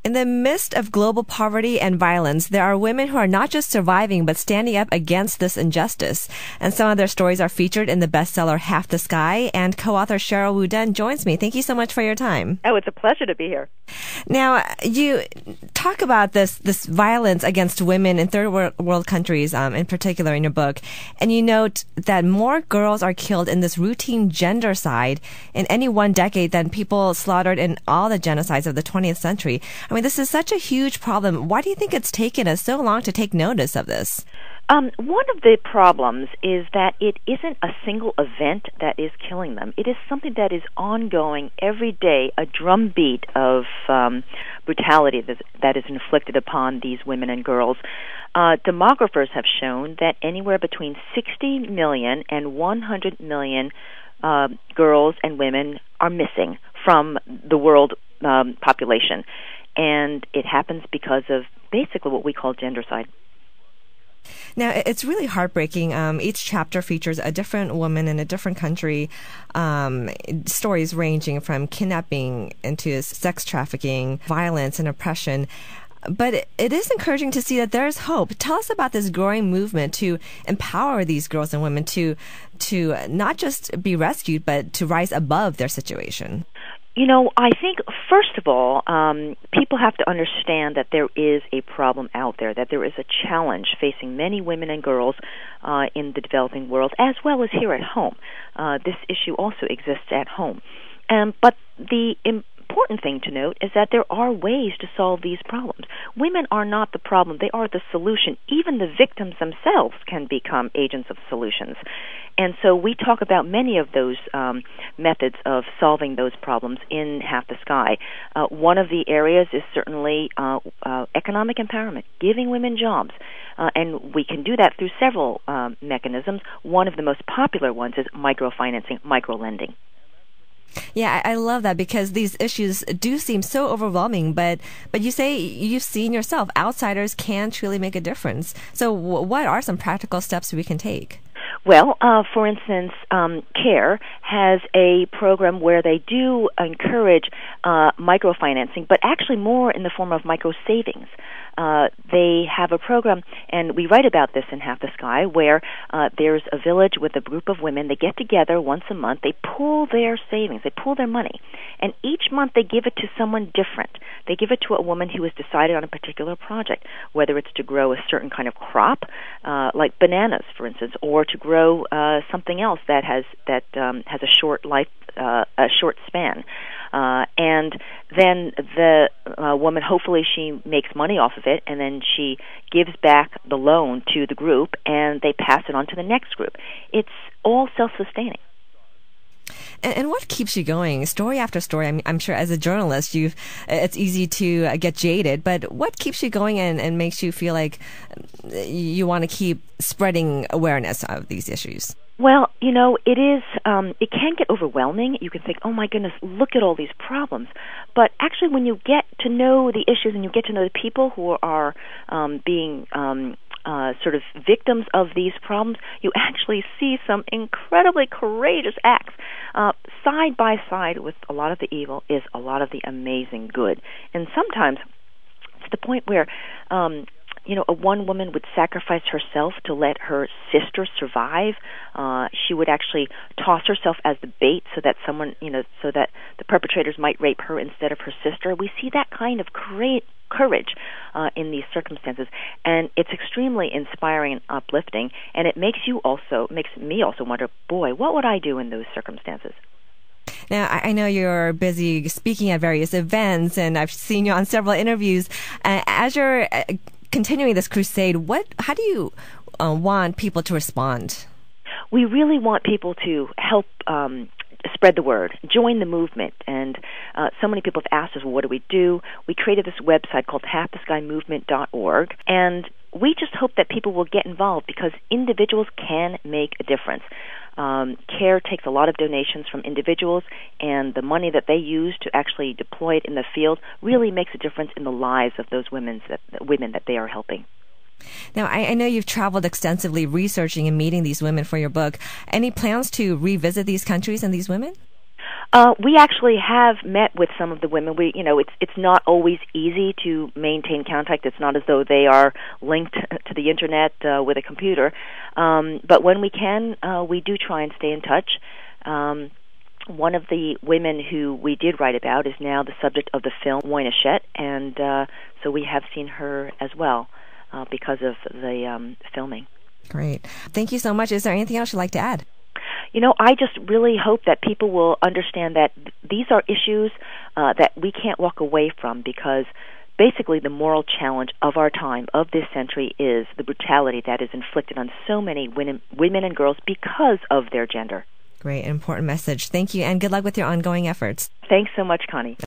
In the midst of global poverty and violence, there are women who are not just surviving, but standing up against this injustice. And some of their stories are featured in the bestseller Half the Sky. And co-author Sheryl WuDunn joins me. Thank you so much for your time. Oh, it's a pleasure to be here. Now, you talk about this violence against women in third world countries, in particular in your book. And you note that more girls are killed in this routine gendercide in any one decade than people slaughtered in all the genocides of the 20th century. I mean, this is such a huge problem. Why do you think it's taken us so long to take notice of this? One of the problems is that it isn't a single event that is killing them. It is something that is ongoing every day, a drumbeat of brutality that is inflicted upon these women and girls. Demographers have shown that anywhere between 60 million and 100 million girls and women are missing from the world population. And it happens because of basically what we call gendercide. Now, it's really heartbreaking. Each chapter features a different woman in a different country, stories ranging from kidnapping into sex trafficking, violence, and oppression. But it is encouraging to see that there is hope. Tell us about this growing movement to empower these girls and women to not just be rescued, but to rise above their situation. You know, I think, first of all, people have to understand that there is a problem out there, that there is a challenge facing many women and girls in the developing world, as well as here at home. This issue also exists at home. But the important thing to note is that there are ways to solve these problems. Women are not the problem. They are the solution. Even the victims themselves can become agents of solutions. And so we talk about many of those methods of solving those problems in Half the Sky. One of the areas is certainly economic empowerment, giving women jobs. And we can do that through several mechanisms. One of the most popular ones is microfinancing, microlending. Yeah, I love that because these issues do seem so overwhelming, but you say you've seen yourself, outsiders can truly make a difference. So what are some practical steps we can take? Well, for instance, CARE has a program where they do encourage microfinancing, but actually more in the form of micro savings. They have a program, and we write about this in Half the Sky, where there's a village with a group of women. They get together once a month. They pool their savings. They pool their money. And each month they give it to someone different. They give it to a woman who has decided on a particular project, whether it's to grow a certain kind of crop, like bananas, for instance, or to grow something else that has a short life, a short span. And then the woman, hopefully she makes money off of it, and then she gives back the loan to the group, and they pass it on to the next group. It's all self-sustaining. And what keeps you going? Story after story. I'm sure as a journalist, it's easy to get jaded, but what keeps you going and makes you feel like you want to keep spreading awareness of these issues? Well, you know, it can get overwhelming. You can think, oh my goodness, look at all these problems. But actually when you get to know the issues and you get to know the people who are being sort of victims of these problems, you actually see some incredibly courageous acts. Side by side with a lot of the evil is a lot of the amazing good. And sometimes to the point where one woman would sacrifice herself to let her sister survive. She would actually toss herself as the bait so that so that the perpetrators might rape her instead of her sister. We see that kind of courage in these circumstances, and it's extremely inspiring and uplifting. And it makes me also wonder, boy, what would I do in those circumstances? Now, I know you're busy speaking at various events, and I've seen you on several interviews. As you're continuing this crusade, how do you want people to respond? We really want people to help spread the word, join the movement. And so many people have asked us, well, what do we do? We created this website called halftheskymovement.org, and we just hope that people will get involved because individuals can make a difference. CARE takes a lot of donations from individuals, and the money that they use to actually deploy it in the field really makes a difference in the lives of those women that they are helping. Now, I know you've traveled extensively researching and meeting these women for your book. Any plans to revisit these countries and these women? We actually have met with some of the women. It's not always easy to maintain contact. It's not as though they are linked to the internet with a computer. But when we can, we do try and stay in touch. One of the women who we did write about is now the subject of the film Moynachette, and so we have seen her as well because of the filming. Great. Thank you so much. Is there anything else you'd like to add? I just really hope that people will understand that these are issues that we can't walk away from, because basically the moral challenge of our time, of this century, is the brutality that is inflicted on so many women and girls because of their gender. Great, important message. Thank you, and good luck with your ongoing efforts. Thanks so much, Connie.